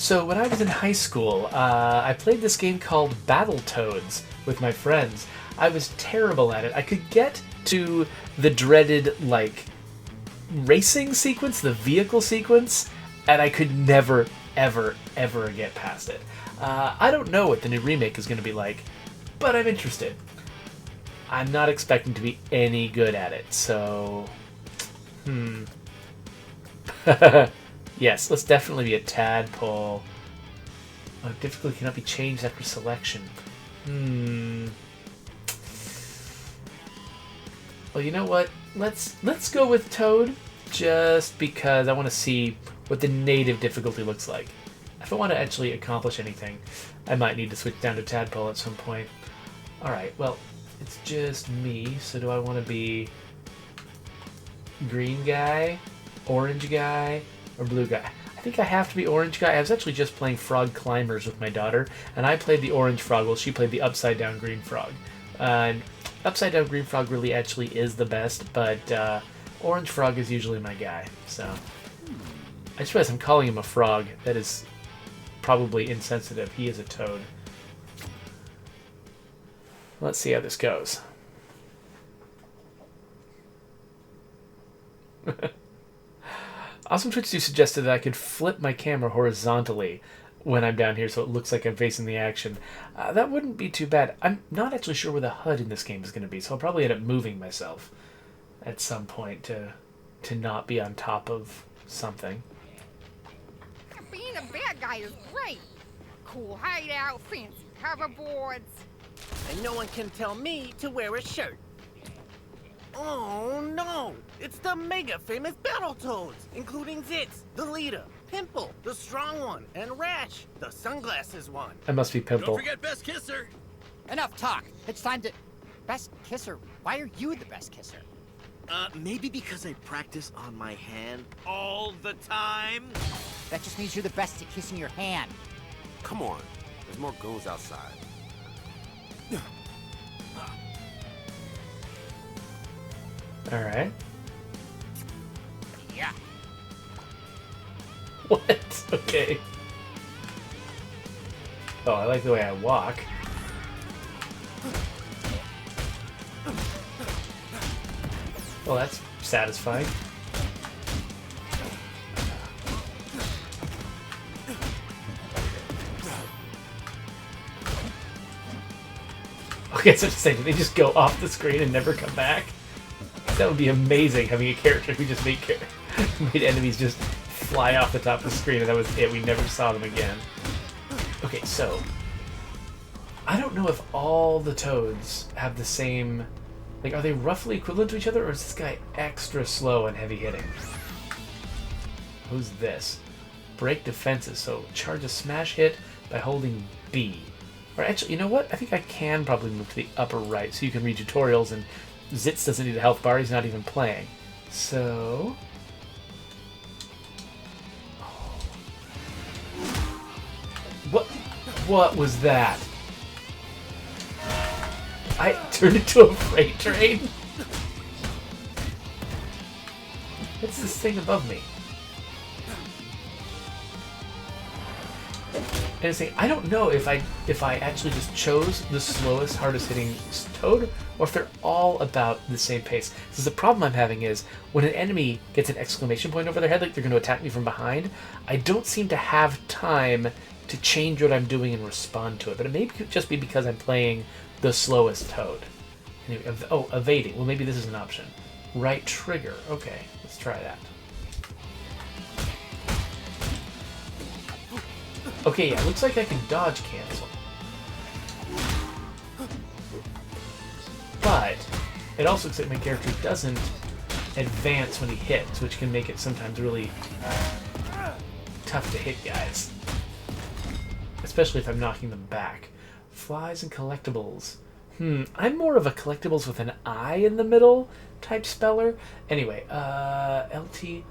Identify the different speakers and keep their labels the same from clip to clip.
Speaker 1: So when I was in high school, I played this game called Battletoads with my friends. I was terrible at it. I could get to the dreaded, like, racing sequence, the vehicle sequence, and I could never, ever, ever get past it. I don't know what the new remake is going to be like, but I'm interested. I'm not expecting to be any good at it, so... Yes, let's definitely be a tadpole. Oh, difficulty cannot be changed after selection. Well, you know what? Let's go with Toad, just because I want to see what the native difficulty looks like. If I want to actually accomplish anything, I might need to switch down to tadpole at some point. Alright, well, it's just me, so do I want to be green guy, orange guy, or blue guy? I think I have to be orange guy. I was actually just playing Frog Climbers with my daughter, and I played the orange frog while she played the upside down green frog. And upside down green frog really actually is the best, but orange frog is usually my guy. So I just realized I'm calling him a frog. That is probably insensitive. He is a toad. Let's see how this goes. Awesome Twitch 2 suggested that I could flip my camera horizontally when I'm down here so it looks like I'm facing the action. That wouldn't be too bad. I'm not actually sure where the HUD in this game is going to be, so I'll probably end up moving myself at some point to not be on top of something.
Speaker 2: Being a bad guy is great. Cool hideout, fancy hoverboards.
Speaker 3: And no one can tell me to wear a shirt. Oh no! It's the mega famous Battletoads, including Zitz, the leader, Pimple, the strong one, and Rash, the sunglasses one.
Speaker 1: I must be Pimple.
Speaker 4: Don't forget Best Kisser.
Speaker 5: Enough talk. It's time to... Best kisser? Why are you the best kisser?
Speaker 4: Maybe because I practice on my hand all the time?
Speaker 5: That just means you're the best at kissing your hand.
Speaker 6: Come on, there's more goons outside.
Speaker 1: Alright.
Speaker 5: Yeah.
Speaker 1: What? Okay. Oh, I like the way I walk. Well, that's satisfying. Okay, so to say, do they just go off the screen and never come back? That would be amazing, having a character who just made enemies just fly off the top of the screen, and that was it. We never saw them again. Okay, so I don't know if all the Toads have the same... Like, are they roughly equivalent to each other, or is this guy extra slow and heavy hitting? Who's this? Break defenses, so charge a smash hit by holding B. Or actually, you know what? I think I can probably move to the upper right, so you can read tutorials, and Zitz doesn't need a health bar, he's not even playing. So... What was that? I turned into a freight train? What's this thing above me? And it's like, I don't know if I actually just chose the slowest, hardest hitting Toad, or if they're all about the same pace. Because the problem I'm having is, when an enemy gets an exclamation point over their head, like they're going to attack me from behind, I don't seem to have time to change what I'm doing and respond to it. But it may just be because I'm playing the slowest Toad. Anyway, evading. Well, maybe this is an option. Right trigger. Okay, let's try that. Okay, yeah, looks like I can dodge cancel. But it also looks like my character doesn't advance when he hits, which can make it sometimes really tough to hit guys. Especially if I'm knocking them back. Flies and collectibles. I'm more of a collectibles with an I in the middle type speller. Anyway, LT,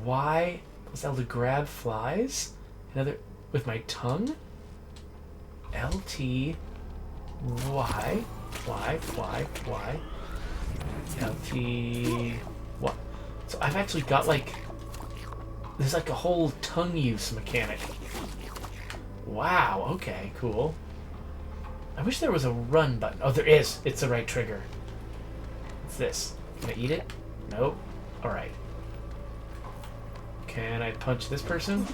Speaker 1: Y, was L to grab flies? Another... with my tongue? LT, Y, Y, Y, Y, LT, what? So I've actually got like, there's like a whole tongue use mechanic. Wow, okay, cool. I wish there was a run button. Oh, there is. It's the right trigger. What's this? Can I eat it? Nope. Alright. Can I punch this person?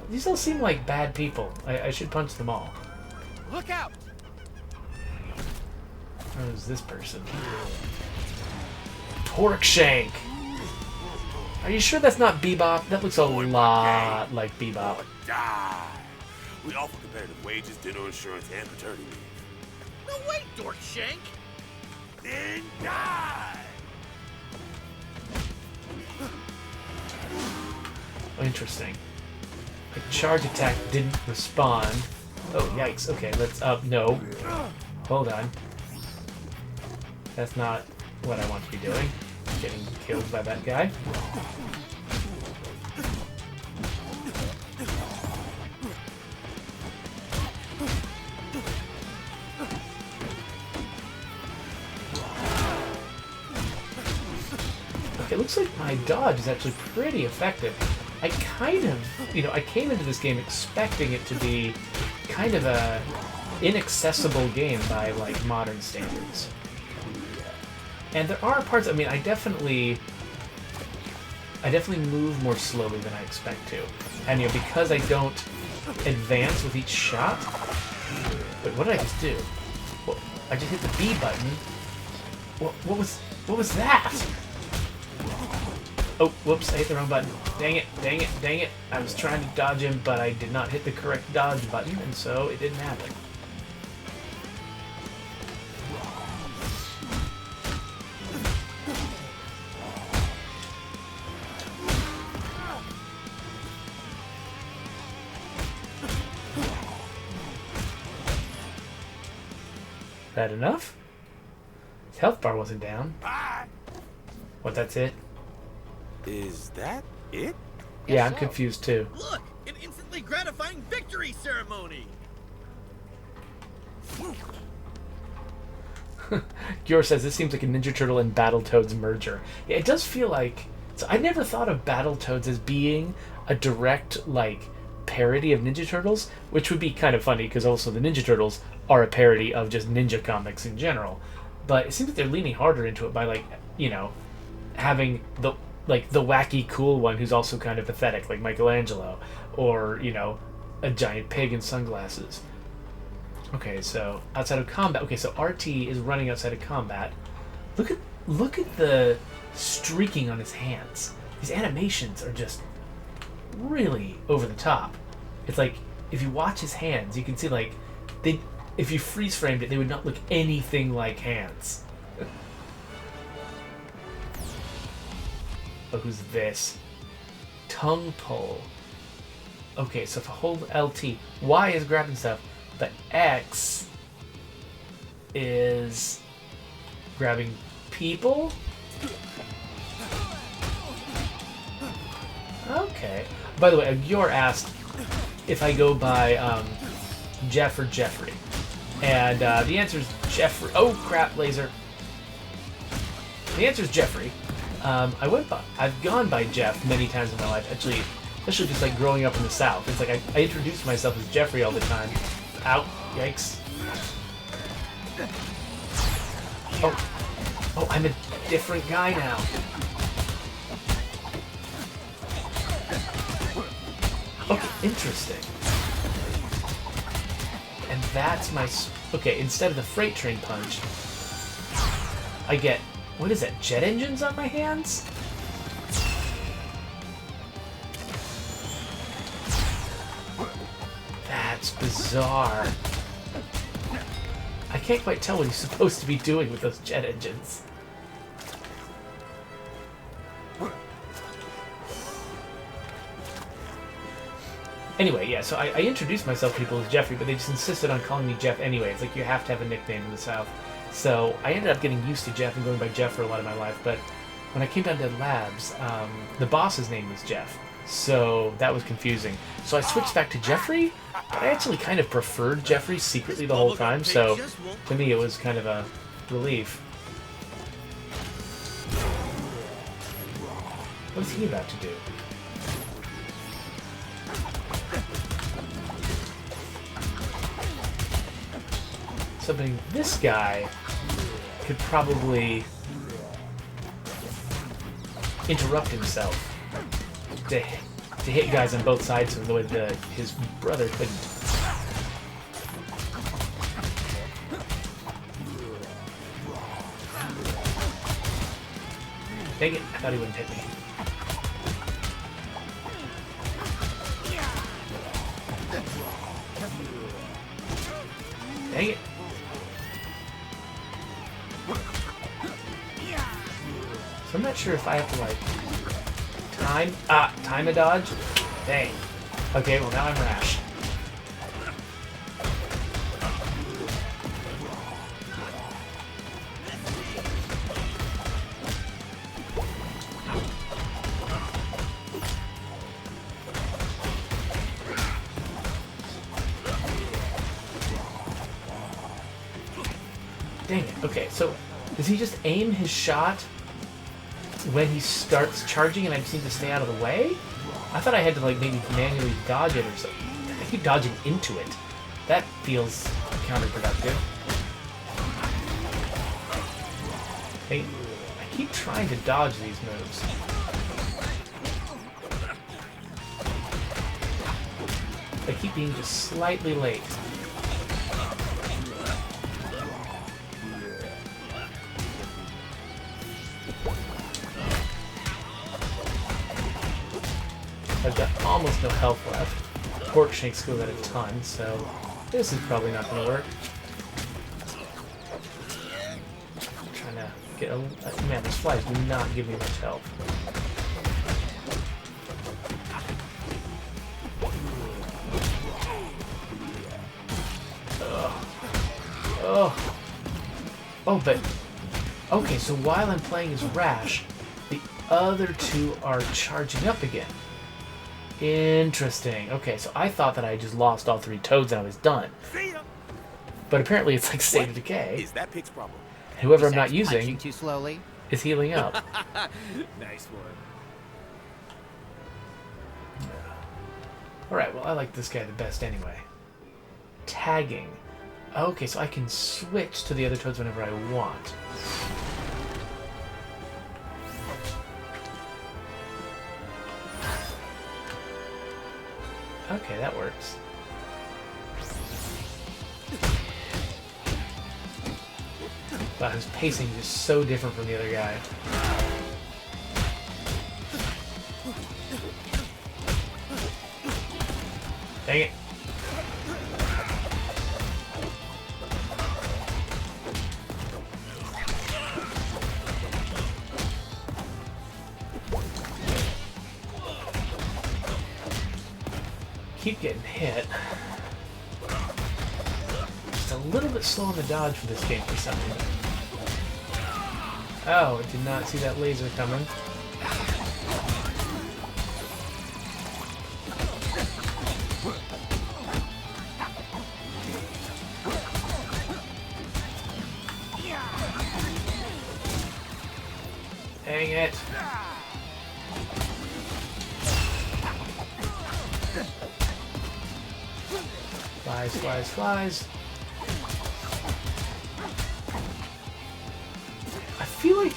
Speaker 1: These all seem like bad people. I should punch them all.
Speaker 5: Look out!
Speaker 1: Who's this person? Torque Shank! Are you sure that's not Bebop? That looks a lot like Bebop.
Speaker 6: Die. We offer competitive wages, dental insurance, and paternity leave.
Speaker 3: No way, Dork Shank!
Speaker 6: Then die.
Speaker 1: Oh, interesting. The charge attack didn't respond. Oh, yikes. Okay, let's... no. Hold on. That's not what I want to be doing. Getting killed by that guy. Okay, looks like my dodge is actually pretty effective. I kind of, I came into this game expecting it to be kind of a inaccessible game by, like, modern standards. And there are parts, I definitely move more slowly than I expect to. And, because I don't advance with each shot... Wait, what did I just do? Well, I just hit the B button. What was that? Oh, whoops, I hit the wrong button. Dang it, dang it, dang it. I was trying to dodge him, but I did not hit the correct dodge button, and so it didn't happen. That enough? His health bar wasn't down.
Speaker 6: Bye.
Speaker 1: What, that's it?
Speaker 6: Is that it?
Speaker 1: Yeah, I'm confused too.
Speaker 4: Look, an instantly gratifying victory ceremony.
Speaker 1: Gior says this seems like a Ninja Turtle and Battletoads merger. Yeah, it does feel like... So I never thought of Battletoads as being a direct, like, parody of Ninja Turtles, which would be kind of funny because also the Ninja Turtles are a parody of just ninja comics in general. But it seems like they're leaning harder into it by, like, having the wacky cool one who's also kind of pathetic, like Michelangelo, or, a giant pig in sunglasses. Okay, so outside of combat. Okay, so RT is running outside of combat. Look at the streaking on his hands. These animations are just really over the top. It's like if you watch his hands, you can see like if you freeze framed it, they would not look anything like hands. Oh, who's this? Tongue pull. Okay, so if I hold LT, Y is grabbing stuff, but X is grabbing people? Okay. By the way, Gior asked if I go by Jeff or Jeffrey. And the answer is Jeffrey. Oh, crap, laser. The answer is Jeffrey. I've gone by Jeff many times in my life, actually, especially just like growing up in the South. It's like I introduce myself as Jeffrey all the time. Ow, yikes. Oh, I'm a different guy now. Okay, interesting. And that's my... Okay, instead of the freight train punch, I get... What is that, jet engines on my hands? That's bizarre. I can't quite tell what he's supposed to be doing with those jet engines. Anyway, yeah, so I introduced myself to people as Jeffrey, but they just insisted on calling me Jeff anyway. It's like you have to have a nickname in the South. So I ended up getting used to Jeff and going by Jeff for a lot of my life, but when I came down to labs, the boss's name was Jeff, so that was confusing. So I switched back to Jeffrey, but I actually kind of preferred Jeffrey secretly the whole time, so to me it was kind of a relief. What's he about to do? something this guy could probably interrupt himself to hit guys on both sides of the way that his brother couldn't. Dang it, I thought he wouldn't hit me. Dang it. So I'm not sure if I have to, like, time a dodge? Dang. Okay, well now I'm rash. Dang it. Okay, so does he just aim his shot when he starts charging and I just need to stay out of the way? I thought I had to, like, maybe manually dodge it or something. I keep dodging into it. That feels counterproductive. Hey, I keep trying to dodge these moves. I keep being just slightly late. I've got almost no health left. Pork shanks go at a ton, so this is probably not going to work. I'm trying to get a... Man, those flies do not give me much health. Oh, but... Okay, so while I'm playing as Rash, the other two are charging up again. Interesting. Okay, so I thought that I just lost all three toads and I was done. But apparently it's like state of decay.
Speaker 6: Is that Pig's problem?
Speaker 1: Whoever I'm not
Speaker 5: Besides punching
Speaker 1: using
Speaker 5: too slowly.
Speaker 1: is healing up.
Speaker 6: Nice one.
Speaker 1: Alright, well, I like this guy the best anyway. Tagging. Okay, so I can switch to the other toads whenever I want. Okay, that works. Wow, his pacing is so different from the other guy. Dang it. Keep getting hit. Just a little bit slow on the dodge for this game for some reason. Oh, I did not see that laser coming. Dang it. Flies, flies, flies. I feel like...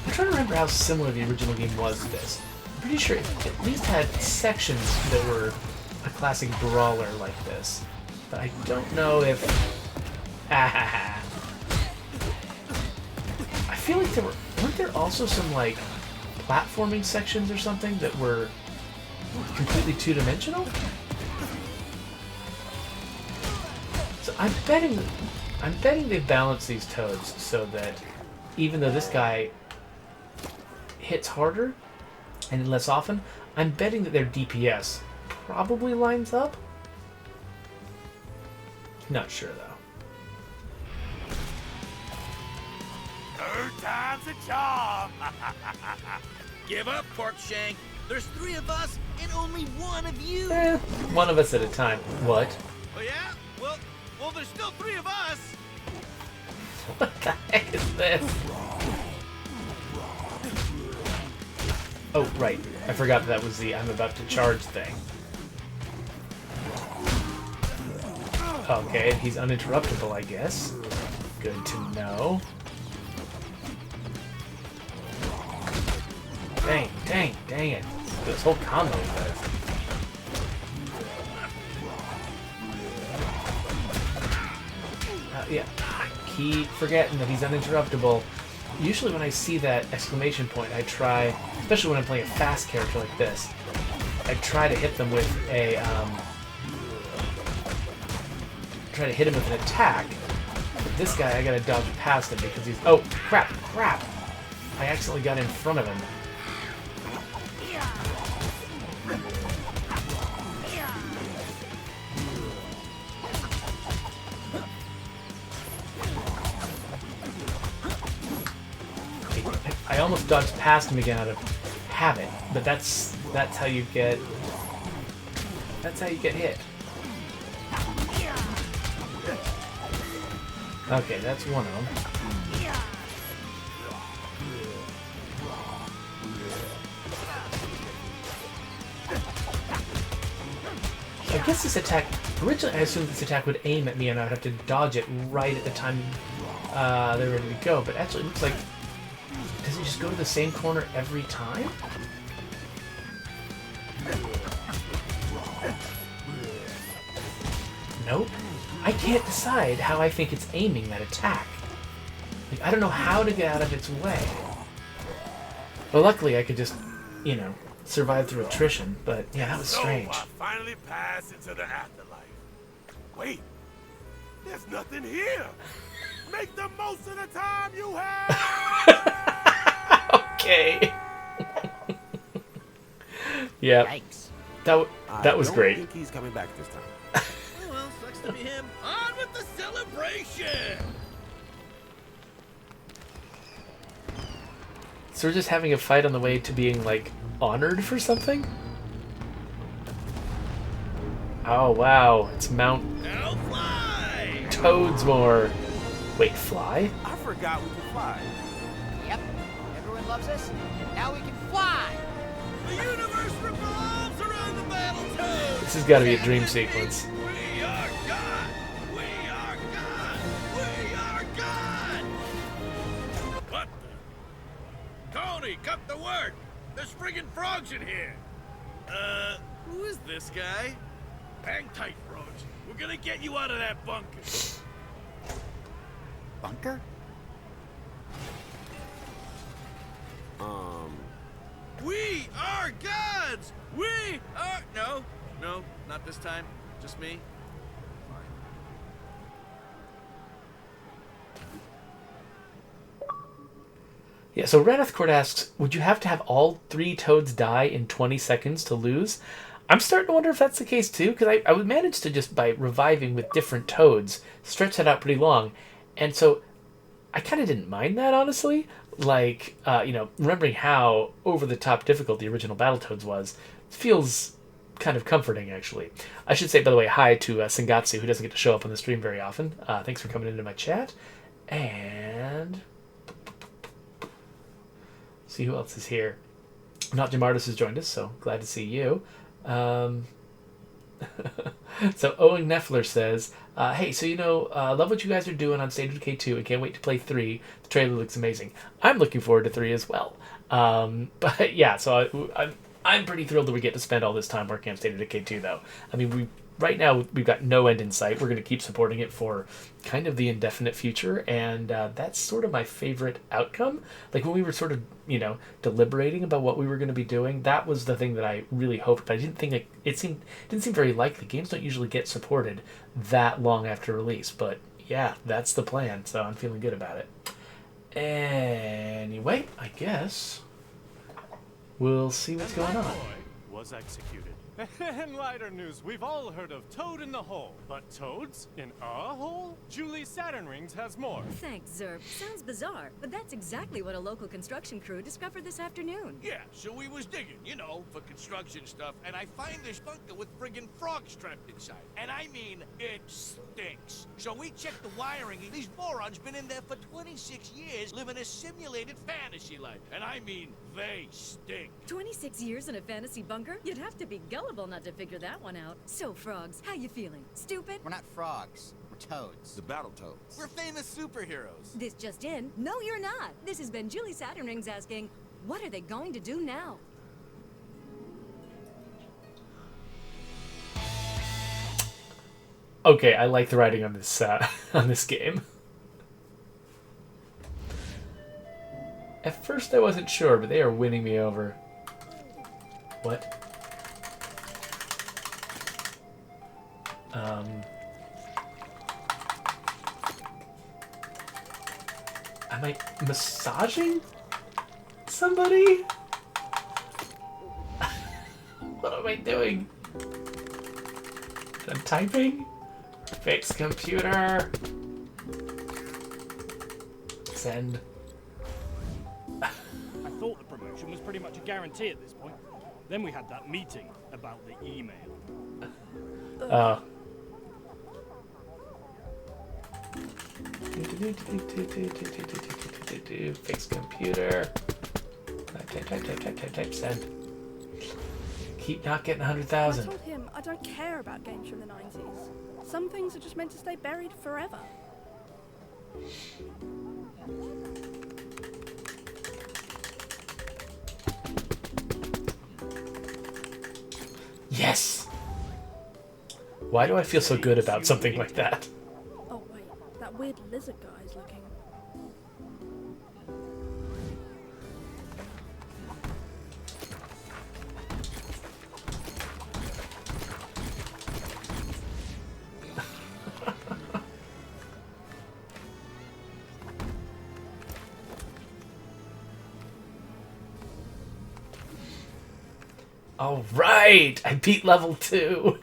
Speaker 1: I'm trying to remember how similar the original game was to this. I'm pretty sure it at least had sections that were a classic brawler like this. But I don't know if... I feel like there weren't there also some, like, platforming sections or something that were completely two-dimensional? So I'm betting they balance these toads so that even though this guy hits harder and less often, I'm betting that their DPS probably lines up. Not sure though.
Speaker 6: Third time's a charm.
Speaker 4: Give up, Pork Shank. There's 3 of us and only 1 of you.
Speaker 1: One of us at a time. What?
Speaker 4: Oh yeah? Well, there's still 3 of us.
Speaker 1: What the heck is this? Oh, right. I forgot that was the I'm about to charge thing. Okay, he's uninterruptible, I guess. Good to know. Dang it. This whole combo does. Yeah, I keep forgetting that he's uninterruptible. Usually when I see that exclamation point, I try, especially when I'm playing a fast character like this, I try to hit them with a, try to hit him with an attack. But this guy, I gotta dodge past him because he's, oh, crap. I accidentally got in front of him. I almost dodged past him again out of habit, but that's how you get hit. Okay, that's one of them. I guess this attack, originally I assumed this attack would aim at me and I would have to dodge it right at the time they're ready to go, but actually it looks like, does it just go to the same corner every time? Nope. I can't decide how I think it's aiming that attack. Like, I don't know how to get out of its way. Well, luckily I could just, you know, survive through attrition, but yeah, that was strange.
Speaker 6: So I finally pass into the afterlife. Wait, there's nothing here. Make the most of the time you have.
Speaker 1: Okay. Yeah.
Speaker 5: Yikes.
Speaker 1: That was great.
Speaker 6: I think he's coming back this time.
Speaker 4: Well, sucks to be him. On with the celebration!
Speaker 1: So we're just having a fight on the way to being, like, honored for something? Oh, wow. It's Mount
Speaker 4: Now fly!
Speaker 1: Toadsmore. Wait, fly?
Speaker 6: I forgot we could fly.
Speaker 5: Yep. Everyone loves us, and now we can fly.
Speaker 4: The universe revolves around the Battletoads!
Speaker 1: This has got to be a dream sequence.
Speaker 4: We are God! We are God! We are God! What the? Tony, cut the word! There's friggin' frogs in here! Who is this guy? Hang tight, frogs. We're gonna get you out of that bunker.
Speaker 5: Bunker?
Speaker 4: We are gods! We are... No, not this time. Just me.
Speaker 1: Yeah, so Raneth Court asks, would you have to have all 3 toads die in 20 seconds to lose? I'm starting to wonder if that's the case too, because I would manage to just, by reviving with different toads, stretch that out pretty long. And so I kind of didn't mind that, honestly. Like, you know, remembering how over-the-top difficult the original Battletoads was, feels kind of comforting, actually. I should say, by the way, hi to Sengatsu, who doesn't get to show up on the stream very often. Thanks for coming into my chat. And... see who else is here. Not Jamartis has joined us, so glad to see you. So Owen Neffler says, hey, so you know, love what you guys are doing on State of Decay 2 and can't wait to play 3. The trailer looks amazing. I'm looking forward to 3 as well. But yeah, so I'm pretty thrilled that we get to spend all this time working on State of Decay 2, though. I mean, right now we've got no end in sight. We're going to keep supporting it for kind of the indefinite future, and that's sort of my favorite outcome. Like when we were sort of, you know, deliberating about what we were going to be doing, that was the thing that I really hoped, but I didn't think it didn't seem very likely. Games don't usually get supported that long after release, but yeah, that's the plan, so I'm feeling good about it. Anyway, I guess we'll see what's going on.
Speaker 7: Was executed. In lighter news, we've all heard of Toad in the Hole. But toads in a hole? Julie Saturn Rings has more.
Speaker 8: Thanks, Zerb. Sounds bizarre, but that's exactly what a local construction crew discovered this afternoon.
Speaker 4: Yeah, so we was digging, you know, for construction stuff, and I find this bunker with friggin' frogs trapped inside. And I mean, it stinks. So we checked the wiring, and these morons been in there for 26 years living a simulated fantasy life. And I mean, They stink.
Speaker 8: 26 years in a fantasy bunker? You'd have to be gullible not to figure that one out. So, frogs, how you feeling? Stupid?
Speaker 5: We're not frogs. We're toads.
Speaker 9: The Battletoads.
Speaker 5: We're famous superheroes.
Speaker 8: This just in. No, you're not. This has been Julie Saturn Rings asking, what are they going to do now?
Speaker 1: Okay, I like the writing on this on this game. At first I wasn't sure, but they are winning me over. What? Am I massaging somebody? What am I doing? I'm typing? Fix computer. Send.
Speaker 10: I thought the promotion was pretty much a guarantee at this point. Then we had that meeting about the email.
Speaker 1: Fix computer. Type, send. Keep not getting 100,000.
Speaker 11: I told him I don't care about games from the 90s. Some things are just meant to stay buried forever.
Speaker 1: Yes! Why do I feel so good about something like that?
Speaker 11: Oh wait, that weird lizard guy's looking.
Speaker 1: All right, I beat level 2.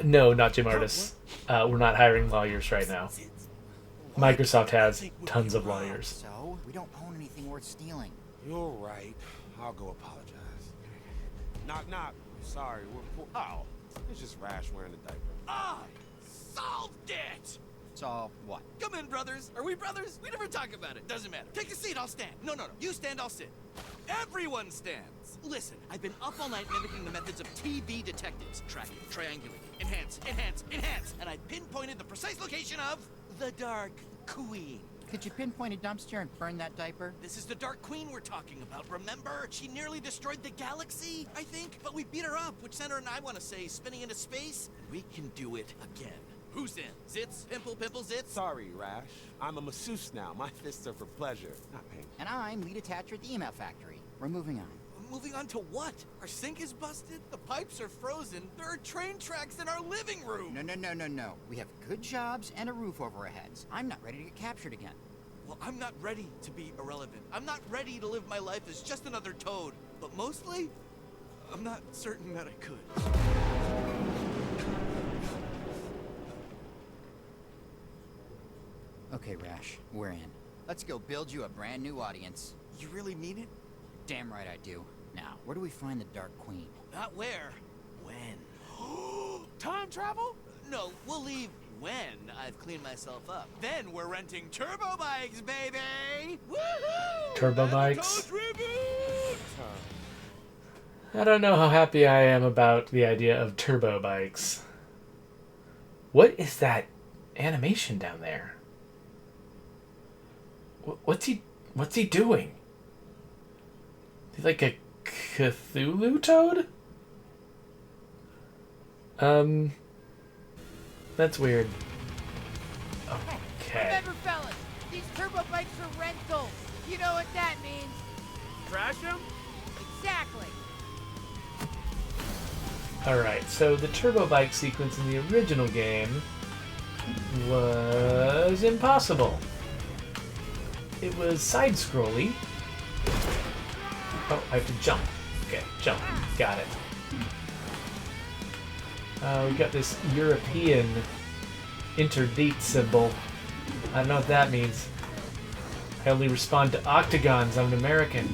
Speaker 1: No, not Jim Artis. We're not hiring lawyers right now. Microsoft has tons of lawyers.
Speaker 5: So, we don't own anything worth stealing.
Speaker 6: You're right. I'll go apologize. Knock, knock. Sorry, we're... Oh, it's just Rash wearing a diaper.
Speaker 4: I solved it!
Speaker 5: So, what?
Speaker 12: Come in, brothers. Are we brothers? We never talk about it. Doesn't matter. Take a seat, I'll stand. No. You stand, I'll sit. Everyone stands. Listen, I've been up all night mimicking the methods of TV detectives. Tracking, triangulating, enhance. And I pinpointed the precise location of the Dark Queen.
Speaker 5: Could you pinpoint a dumpster and burn that diaper?
Speaker 12: This is the Dark Queen we're talking about, remember? She nearly destroyed the galaxy, I think. But we beat her up, which sent her and I want to say spinning into space. And we can do it again. Who's in? Zits? Pimple, Zits?
Speaker 6: Sorry, Rash. I'm a masseuse now. My fists are for pleasure, not pain.
Speaker 5: And I'm lead attacher at the email factory. We're moving on.
Speaker 12: Moving on to what? Our sink is busted? The pipes are frozen. There are train tracks in our living room.
Speaker 5: No. We have good jobs and a roof over our heads. I'm not ready to get captured again.
Speaker 12: Well, I'm not ready to be irrelevant. I'm not ready to live my life as just another toad. But mostly, I'm not certain that I could.
Speaker 5: Okay, Rash, we're in. Let's go build you a brand new audience.
Speaker 12: You really mean it?
Speaker 5: Damn right I do. Now, where do we find the Dark Queen?
Speaker 12: Not where. When?
Speaker 6: Time travel?
Speaker 12: No, we'll leave when I've cleaned myself up. Then we're renting turbo bikes, baby! Woohoo!
Speaker 1: Turbo bikes? I don't know how happy I am about the idea of turbo bikes. What is that animation down there? What's he doing? Is he like a Cthulhu toad? That's weird. Okay.
Speaker 3: Remember, fellas, these turbo bikes are rentals. You know what that means.
Speaker 6: Trash him?
Speaker 3: Exactly.
Speaker 1: Alright, so the turbo bike sequence in the original game was impossible. It was side-scrolly. Oh, I have to jump. Okay, jump. Got it. We got this European interdate symbol. I don't know what that means. I only respond to octagons. I'm an American.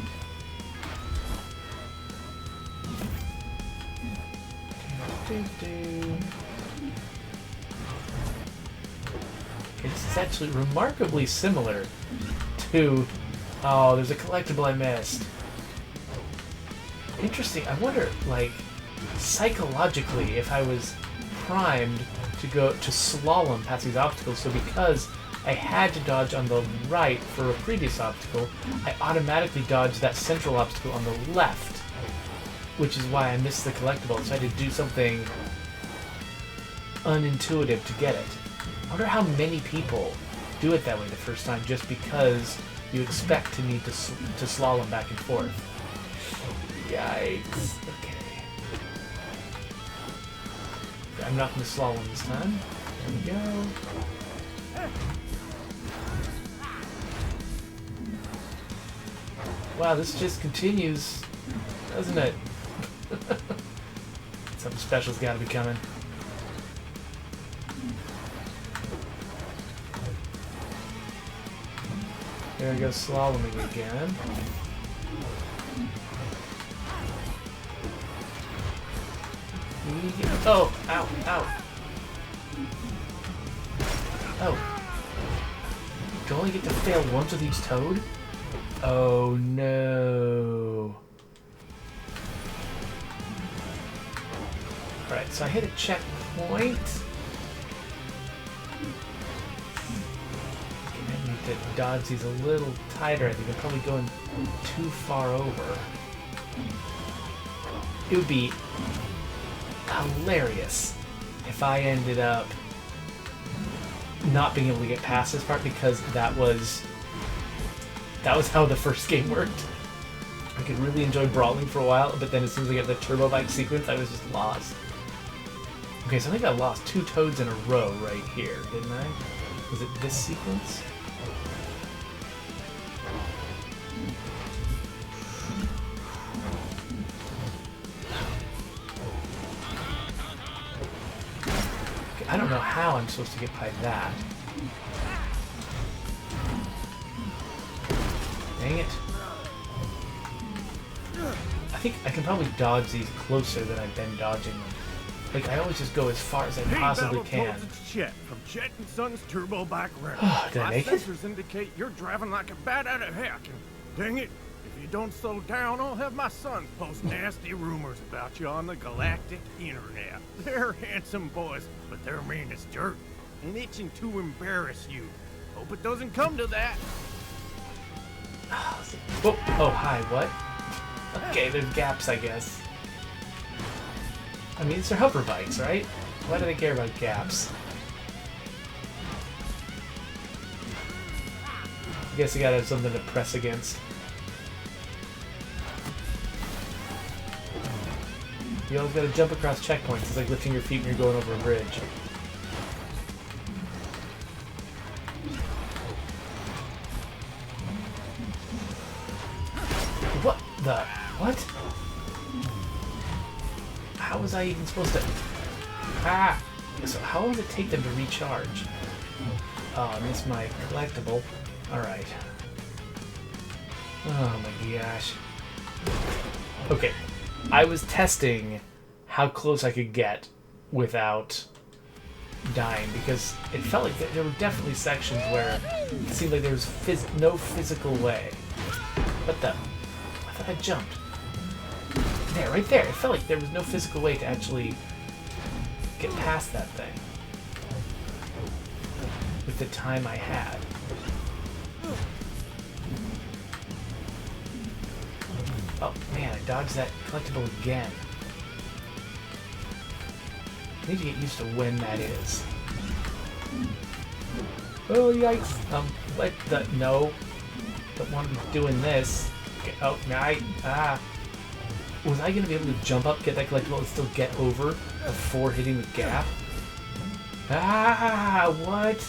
Speaker 1: actually remarkably similar to... Oh, there's a collectible I missed. Interesting. I wonder, like, psychologically, if I was primed to go to slalom past these obstacles, so because I had to dodge on the right for a previous obstacle, I automatically dodged that central obstacle on the left, which is why I missed the collectible, so I had to do something unintuitive to get it. I wonder how many people do it that way the first time, just because you expect to need to slalom back and forth. Yikes. Okay. I'm not going to slalom this time. There we go. Wow, this just continues, doesn't it? Something special's got to be coming. There we go, slaloming again. Oh, ow, ow. Oh. Do I only get to fail once with each toad? Oh no. Alright, so I hit a checkpoint. I need to dodge these a little tighter. I think I'm probably going too far over. It would be hilarious if I ended up not being able to get past this part, because that was how the first game worked. I could really enjoy brawling for a while, but then as soon as I get the turbo bike sequence, I was just lost. Okay, so I think I lost 2 toads in a row right here, didn't I? Was it this sequence? I don't know how I'm supposed to get by that. Dang it. I think I can probably dodge these closer than I've been dodging them. Like, I always just go as far as I possibly can.
Speaker 6: It's Chet from Chet & Son's Turbo Bike Rental.
Speaker 1: Did I
Speaker 6: My
Speaker 1: make it?
Speaker 6: sensors indicate you're driving like a bat out of heck. And dang it, if you don't slow down, I'll have my sons post nasty rumors about you on the galactic internet. They're handsome boys, but they're mean as dirt and itching to embarrass you. Hope it doesn't come to that.
Speaker 1: Oh, hi, what? Okay, there's gaps, I guess. I mean, these are hover bikes, right? Why do they care about gaps? I guess you gotta have something to press against. You always gotta jump across checkpoints. It's like lifting your feet when you're going over a bridge. What the? What? How was I even supposed to... Ah! So how long does it take them to recharge? Oh, I missed my collectible. Alright. Oh my gosh. Okay. I was testing how close I could get without dying, because it felt like there were definitely sections where it seemed like there was no physical way. What the? I thought I jumped. There, right there. It felt like there was no physical way to actually get past that thing with the time I had. Oh man, I dodged that collectible again. I need to get used to when that is. Oh yikes! What the? No. Don't want to be doing this. Okay, oh, nah, was I going to be able to jump up, get that collectible, and still get over before hitting the gap? Ah, what?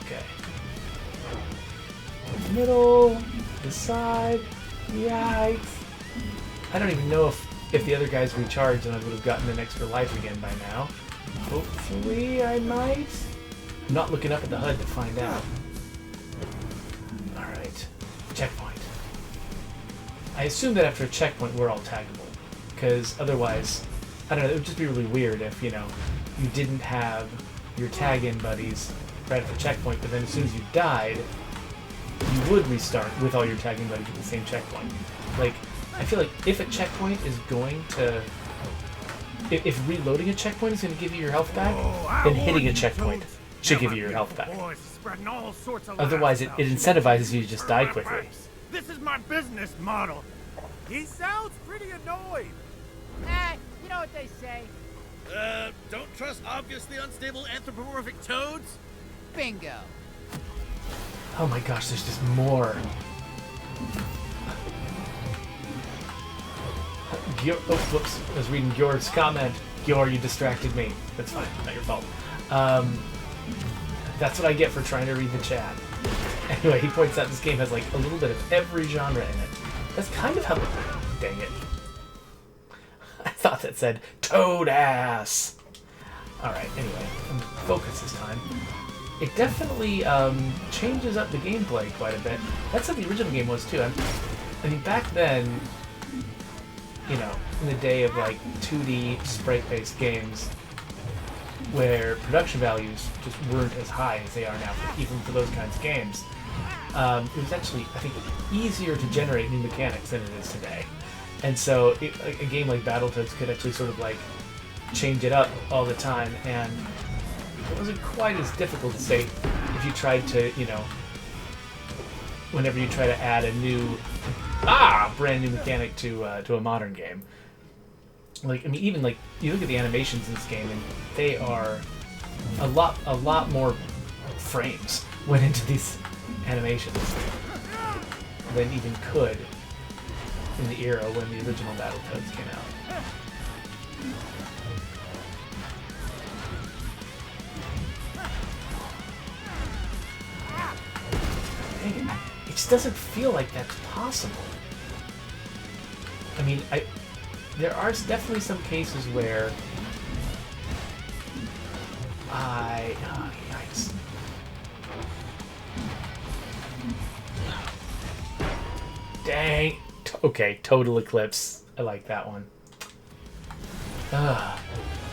Speaker 1: Okay. Middle, the side, yikes. I don't even know if the other guys recharged and I would have gotten an extra life again by now. Hopefully I might. I'm not looking up at the HUD to find out. Alright. Checkpoint. I assume that after a checkpoint we're all taggable, because otherwise, I don't know, it would just be really weird if, you know, you didn't have your tag-in buddies right at the checkpoint, but then as soon as you died, you would restart with all your tagging buddies at the same checkpoint. Like, I feel like if a checkpoint is going to... If reloading a checkpoint is going to give you your health back, then hitting a checkpoint should give you your health back. Otherwise, it incentivizes you to just die quickly.
Speaker 6: This is my business model.
Speaker 3: He sounds pretty annoyed.
Speaker 5: You know what they say.
Speaker 4: Don't trust obviously unstable anthropomorphic toads?
Speaker 5: Bingo.
Speaker 1: Oh my gosh, there's just more. Oh, whoops. I was reading Gyor's comment. Gyor, you distracted me. That's fine. Not your fault. That's what I get for trying to read the chat. Anyway, he points out this game has like a little bit of every genre in it. That's kind of how... Dang it. I thought that said Toad ass. Alright, anyway. Focus this time. It definitely changes up the gameplay quite a bit. That's how the original game was too. I mean, back then, you know, in the day of like 2D sprite-based games, where production values just weren't as high as they are now, even for those kinds of games, it was actually, I think, easier to generate new mechanics than it is today. And so a game like Battletoads could actually sort of like change it up all the time, and it wasn't quite as difficult to say if you tried to, you know, whenever you try to add a new, brand new mechanic to a modern game. Like, I mean, even like you look at the animations in this game, and they are a lot more frames went into these animations than even could in the era when the original Battletoads came out. Dang it just doesn't feel like that's possible. I mean, there are definitely some cases where yikes. Dang. Okay, Total Eclipse. I like that one. There are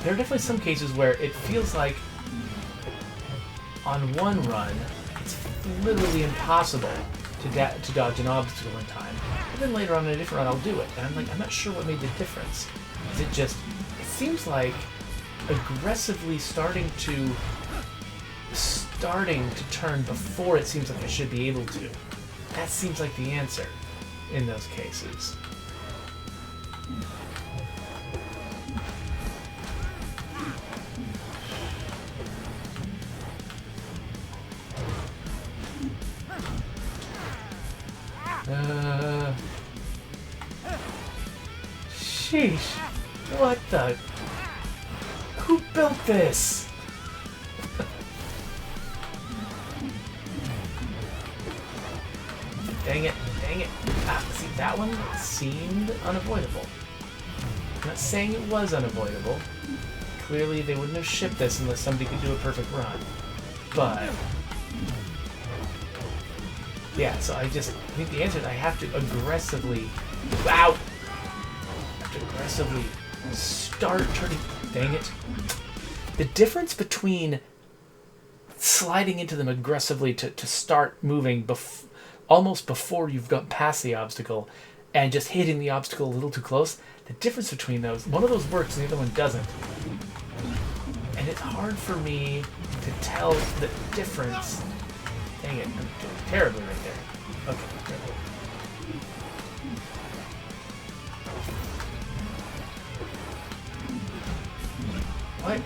Speaker 1: definitely some cases where it feels like on one run, it's literally impossible to dodge an obstacle in time. But then later on in a different run, I'll do it. And I'm not sure what made the difference. Is it seems like aggressively starting to turn before it seems like I should be able to. That seems like the answer in those cases. Sheesh. What the? Who built this? Dang it, dang it. See, that one seemed unavoidable. I'm not saying it was unavoidable. Clearly, they wouldn't have shipped this unless somebody could do a perfect run. But yeah, so I think the answer is I have to aggressively... Wow! I have to aggressively start turning... Dang it. The difference between sliding into them aggressively to start moving almost before you've got past the obstacle and just hitting the obstacle a little too close, the difference between those, one of those works and the other one doesn't. And it's hard for me to tell the difference. Dang it, I'm doing terribly right there. Okay.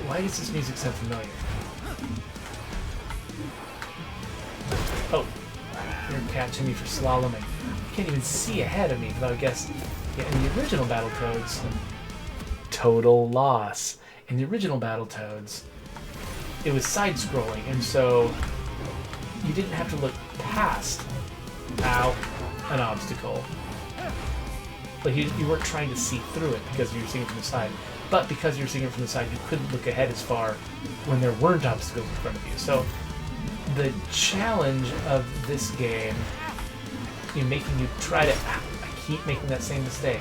Speaker 1: Why does this music sound familiar? Oh, you're catching me for slaloming. You can't even see ahead of me, but I guess, yeah, in the original Battletoads, total loss. In the original Battletoads, it was side-scrolling, and so you didn't have to look past, an obstacle. Like you weren't trying to see through it because you were seeing it from the side. But because you were seeing it from the side, you couldn't look ahead as far when there weren't obstacles in front of you. So the challenge of this game, making you try to... I keep making that same mistake.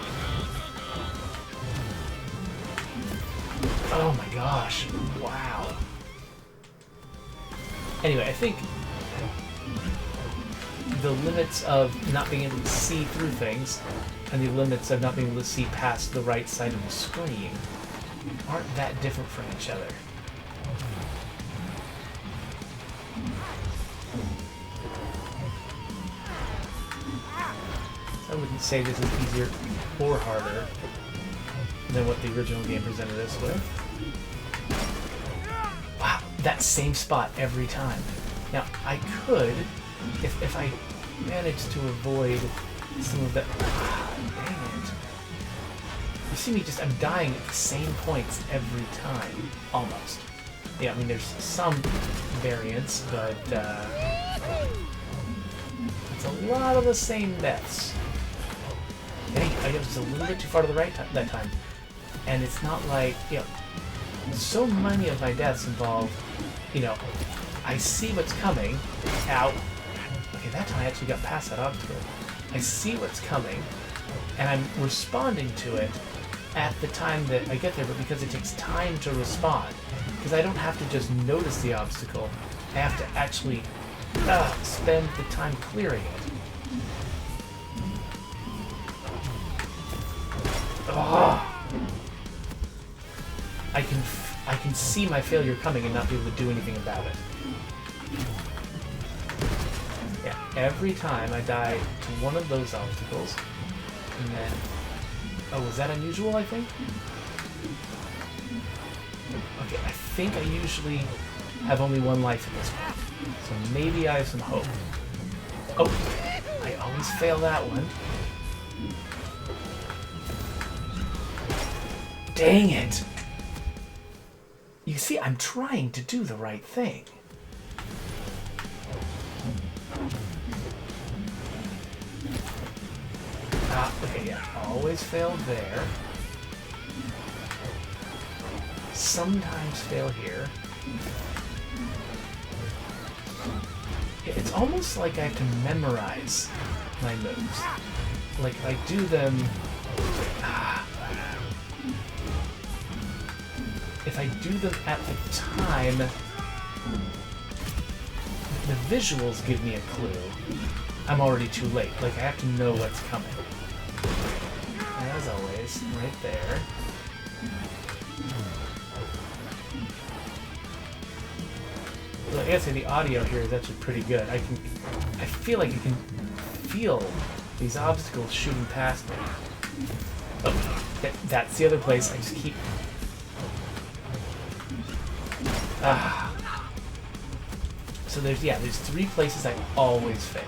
Speaker 1: Oh my gosh. Wow. Anyway, I think the limits of not being able to see through things and the limits of not being able to see past the right side of the screen aren't that different from each other. I wouldn't say this is easier or harder than what the original game presented us with. Wow, that same spot every time. Now, I could, if I managed to avoid some of the... dang it. You see me just, I'm dying at the same points every time, almost. Yeah, I mean, there's some variance, but it's a lot of the same deaths. Dang, I got just a little bit too far to the right that time. And it's not like, you know, so many of my deaths involve, you know, I see what's coming. Ow. Okay, that time I actually got past that obstacle. I see what's coming, and I'm responding to it at the time that I get there, but because it takes time to respond, because I don't have to just notice the obstacle, I have to actually spend the time clearing it. I can see my failure coming and not be able to do anything about it. Yeah, every time I die to one of those obstacles, and then... Oh, was that unusual, I think? Okay, I think I usually have only one life at this point, so maybe I have some hope. Oh, I always fail that one. Dang it! You see, I'm trying to do the right thing. Okay, yeah, always fail there. Sometimes fail here. It's almost like I have to memorize my moves. Like, I do them... If I do them at the time, the visuals give me a clue. I'm already too late. Like, I have to know what's coming. As always, right there. Well, I gotta say the audio here is actually pretty good. I feel like I can feel these obstacles shooting past me. Oh, that's the other place. I just keep... So there's three places I always fail.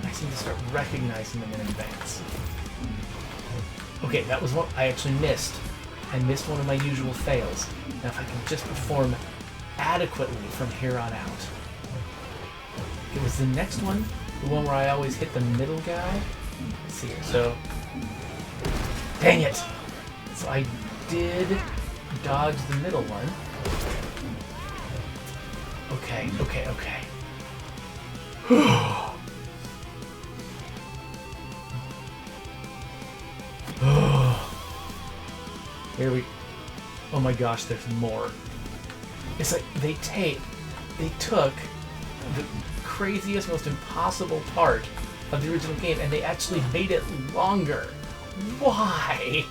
Speaker 1: I seem to start recognizing them in advance. Okay, that was one I actually missed. I missed one of my usual fails. Now if I can just perform adequately from here on out. It was the next one, the one where I always hit the middle guy. Let's see here, so... Dang it! So I did dodge the middle one. Okay. Here we... Oh my gosh, there's more. It's like they took the craziest, most impossible part of the original game and they actually made it longer. Why?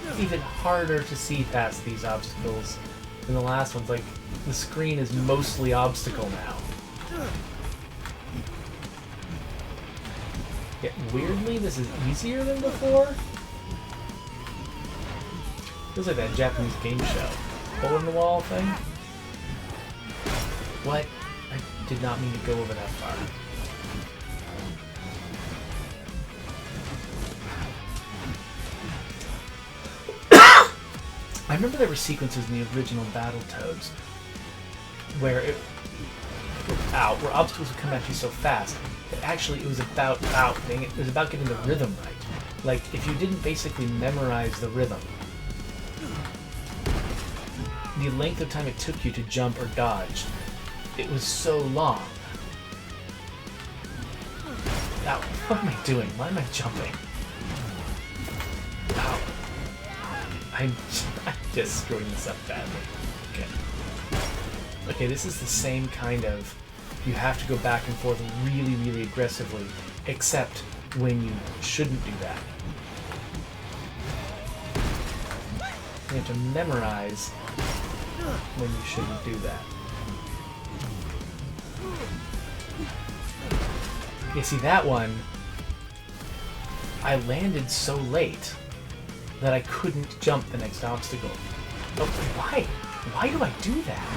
Speaker 1: It's even harder to see past these obstacles than the last ones. Like, the screen is mostly obstacle now. Yeah, weirdly, this is easier than before. Feels like that Japanese game show. Hole in the wall thing? What? I did not mean to go over that far. I remember there were sequences in the original Battletoads where where obstacles would come at you so fast that actually it was about, it was about getting the rhythm right. Like, if you didn't basically memorize the rhythm, the length of time it took you to jump or dodge, it was so long. Ow. What am I doing? Why am I jumping? Ow. I'm just screwing this up badly. Okay. Okay, this is the same kind of... You have to go back and forth really, really aggressively, except when you shouldn't do that. You have to memorize when you shouldn't do that. You see, that one, I landed so late that I couldn't jump the next obstacle. Oh, why? Why do I do that?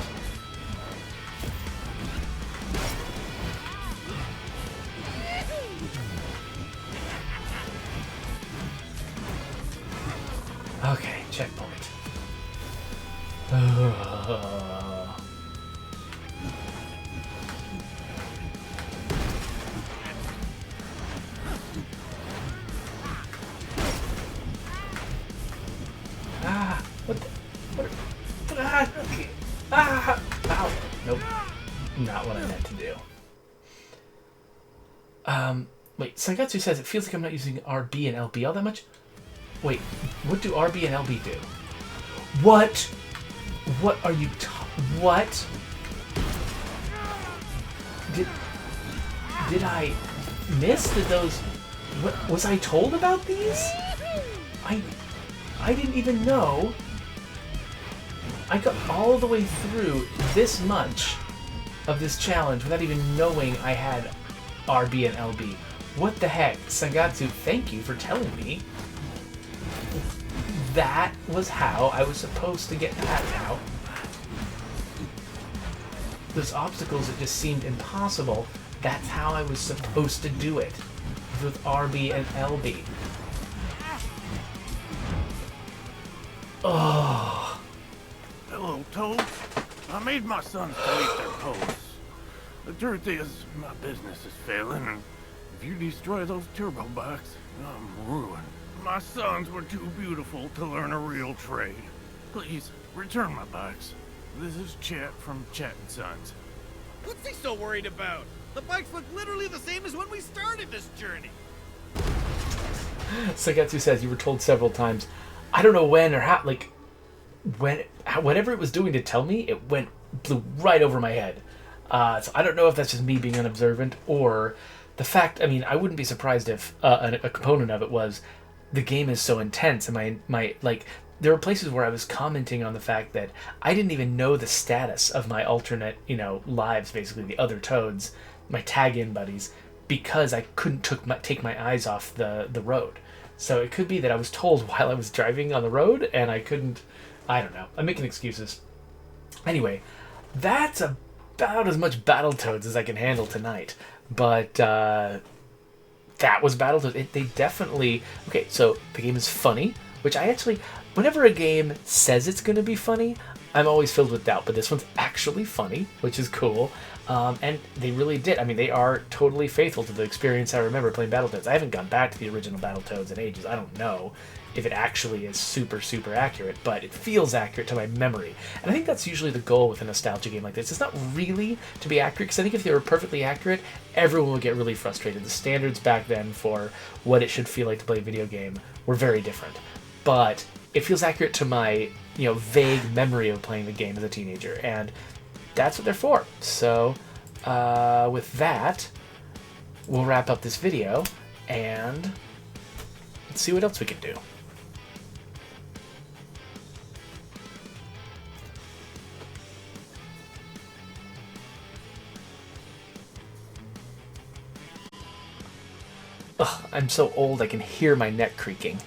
Speaker 1: Okay, checkpoint. What the? Ow. Nope. Not what I meant to do. Wait, Sangatsu says it feels like I'm not using RB and LB all that much. Wait, what do RB and LB do? What? What are you what? Did I miss? Did those... What, was I told about these? I didn't even know. I got all the way through this much of this challenge without even knowing I had RB and LB. What the heck? Sangatsu, thank you for telling me. That was how I was supposed to get that now. Those obstacles that just seemed impossible, that's how I was supposed to do it. With RB and LB. Oh.
Speaker 6: Hello, Toads. I made my sons delete their posts. The truth is, my business is failing, and if you destroy those turbo bikes, I'm ruined. My sons were too beautiful to learn a real trade. Please, return my bikes. This is Chet from Chet & Sons.
Speaker 4: What's he so worried about? The bikes look literally the same as when we started this journey.
Speaker 1: Sagetsu says you were told several times. I don't know when or how, like, whatever it was doing to tell me, it blew right over my head. So I don't know if that's just me being unobservant or the fact, I mean, I wouldn't be surprised if a component of it was the game is so intense and my like, there were places where I was commenting on the fact that I didn't even know the status of my alternate, lives, basically, the other Toads, my tag-in buddies, because I couldn't take my eyes off the road. So it could be that I was told while I was driving on the road and I couldn't, I don't know. I'm making excuses. Anyway, that's about as much Battletoads as I can handle tonight. But that was Battletoads. They definitely... Okay, so the game is funny, which I actually... Whenever a game says it's going to be funny, I'm always filled with doubt. But this one's actually funny, which is cool. And they really did. I mean, they are totally faithful to the experience I remember playing Battletoads. I haven't gone back to the original Battletoads in ages. I don't know if it actually is super, super accurate, but it feels accurate to my memory. And I think that's usually the goal with a nostalgia game like this. It's not really to be accurate, because I think if they were perfectly accurate, everyone would get really frustrated. The standards back then for what it should feel like to play a video game were very different. But it feels accurate to my, vague memory of playing the game as a teenager, and that's what they're for. So, with that, we'll wrap up this video, and let's see what else we can do. Ugh, I'm so old I can hear my neck creaking.